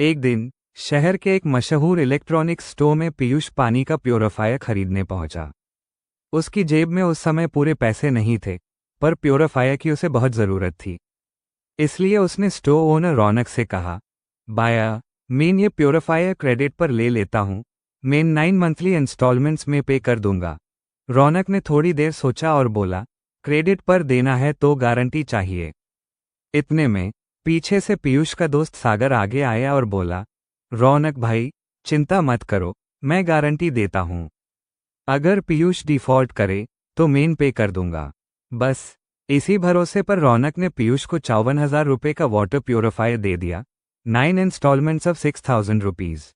एक दिन शहर के एक मशहूर इलेक्ट्रॉनिक्स स्टोर में पीयूष पानी का प्योरीफायर खरीदने पहुंचा। उसकी जेब में उस समय पूरे पैसे नहीं थे, पर प्योरीफायर की उसे बहुत ज़रूरत थी। इसलिए उसने स्टोर ओनर रौनक से कहा, बाया, मैं ये प्योरीफायर क्रेडिट पर ले लेता हूँ, मैं 9 मंथली इंस्टॉलमेंट्स में पे कर दूंगा। रौनक ने थोड़ी देर सोचा और बोला, क्रेडिट पर देना है तो गारंटी चाहिए। इतने में पीछे से पीयूष का दोस्त सागर आगे आया और बोला, रौनक भाई, चिंता मत करो, मैं गारंटी देता हूं। अगर पीयूष डिफॉल्ट करे तो मैं पे कर दूंगा। बस इसी भरोसे पर रौनक ने पीयूष को 54,000 रुपये का वाटर प्योरीफायर दे दिया। 9 इंस्टॉलमेंट्स ऑफ 6,000 रुपीज़।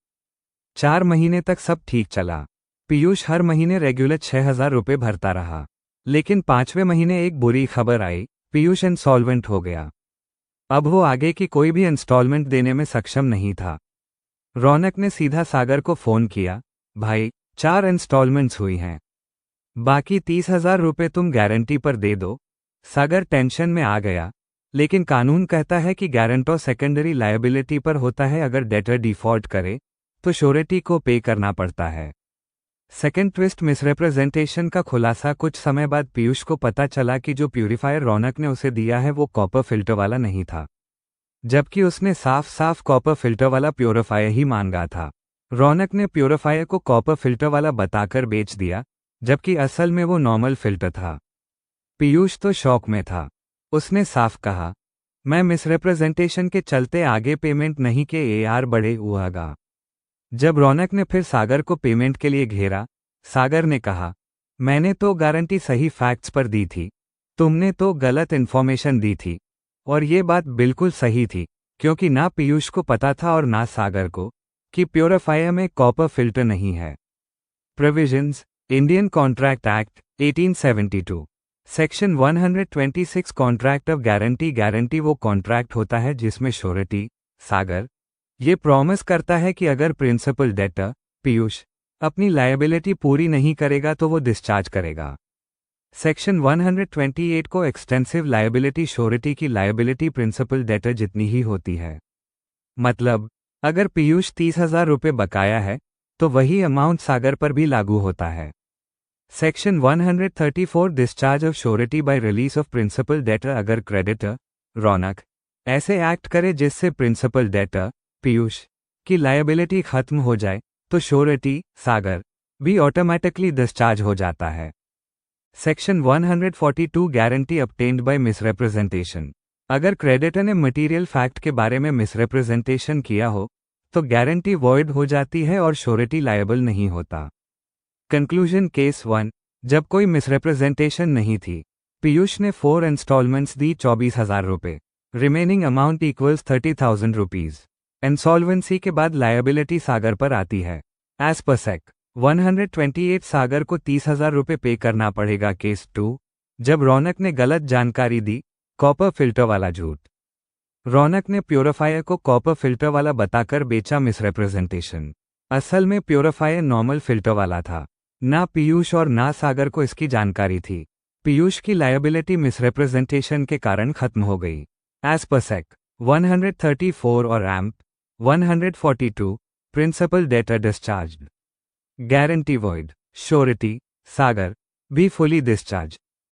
4 महीने तक सब ठीक चला। पीयूष हर महीने रेगुलर 6,000 रुपये भरता रहा। लेकिन 5वें महीने एक बुरी खबर आई, पीयूष इंसॉल्वेंट हो गया। अब वो आगे की कोई भी इंस्टॉलमेंट देने में सक्षम नहीं था। रौनक ने सीधा सागर को फ़ोन किया, भाई, 4 इंस्टॉलमेंट्स हुई हैं, बाकी 30,000 रुपये तुम गारंटी पर दे दो। सागर टेंशन में आ गया, लेकिन कानून कहता है कि गारंटर सेकेंडरी लायबिलिटी पर होता है। अगर डेटर डिफॉल्ट करे तो श्योरिटी को पे करना पड़ता है। सेकेंड ट्विस्ट मिसरिप्रेजेंटेशन का खुलासा। कुछ समय बाद पीयूष को पता चला कि जो प्यूरीफायर रौनक ने उसे दिया है वो कॉपर फिल्टर वाला नहीं था, जबकि उसने साफ साफ कॉपर फिल्टर वाला प्यूरीफायर ही मांगा था। रौनक ने प्यूरीफायर को कॉपर फिल्टर वाला बताकर बेच दिया, जबकि असल में वो नॉर्मल फिल्टर था। पीयूष तो शॉक में था। उसने साफ कहा, मैं मिसरिप्रेजेंटेशन के चलते आगे पेमेंट नहीं के AR बढ़े हुआगा। जब रौनक ने फिर सागर को पेमेंट के लिए घेरा, सागर ने कहा, मैंने तो गारंटी सही फैक्ट्स पर दी थी, तुमने तो गलत इन्फॉर्मेशन दी थी। और ये बात बिल्कुल सही थी, क्योंकि ना पीयूष को पता था और ना सागर को कि प्योरीफायर में कॉपर फिल्टर नहीं है। Provisions, Indian contract act 1872, section 126 contract of guarantee. Guarantee वो कॉन्ट्रैक्ट होता है जिसमें श्योरिटी, सागर, ये प्रॉमिस करता है कि अगर प्रिंसिपल डेटर, पीयूष, अपनी लायबिलिटी पूरी नहीं करेगा तो वो डिस्चार्ज करेगा। सेक्शन 128 को एक्सटेंसिव लायबिलिटी श्योरिटी की लायबिलिटी प्रिंसिपल डेटर जितनी ही होती है। मतलब अगर पीयूष 30,000 रुपये बकाया है तो वही अमाउंट सागर पर भी लागू होता है। Section 134 discharge of surety by release of principal debtor. अगर क्रेडिटर, रौनक, ऐसे एक्ट करे जिससे प्रिंसिपल डेटर, पीयूष, की लायबिलिटी खत्म हो जाए तो श्योरिटी, सागर, भी ऑटोमेटिकली डिस्चार्ज हो जाता है। Section 142 guarantee obtained by misrepresentation. अगर क्रेडिटर ने मटेरियल फैक्ट के बारे में मिसरिप्रेजेंटेशन किया हो तो गारंटी वॉइड हो जाती है और श्योरिटी लायबल नहीं होता। कंक्लूजन। केस 1, जब कोई मिसरिप्रेजेंटेशन नहीं थी, पीयूष ने 4 इंस्टॉलमेंट्स दी 24,000 रुपये। Remaining amount equals 30,000 rupees. Insolvency के बाद लायबिलिटी सागर पर आती है। एज पर सेक 128 सागर को 30,000 रुपये पे करना पड़ेगा। केस 2, जब रौनक ने गलत जानकारी दी, कॉपर फिल्टर वाला झूठ। रौनक ने प्योरीफायर को कॉपर फिल्टर वाला बताकर बेचा। मिसरिप्रेजेंटेशन। असल में प्योरीफायर नॉर्मल फिल्टर वाला था। ना पीयूष और ना सागर को इसकी जानकारी थी। पीयूष की लायबिलिटी मिसरिप्रेजेंटेशन के कारण खत्म हो गई। एज पर सेक 134 और एम्प 142, principal debtor discharged. Guarantee void. Surety, सागर, भी फुली डिस्चार्ज।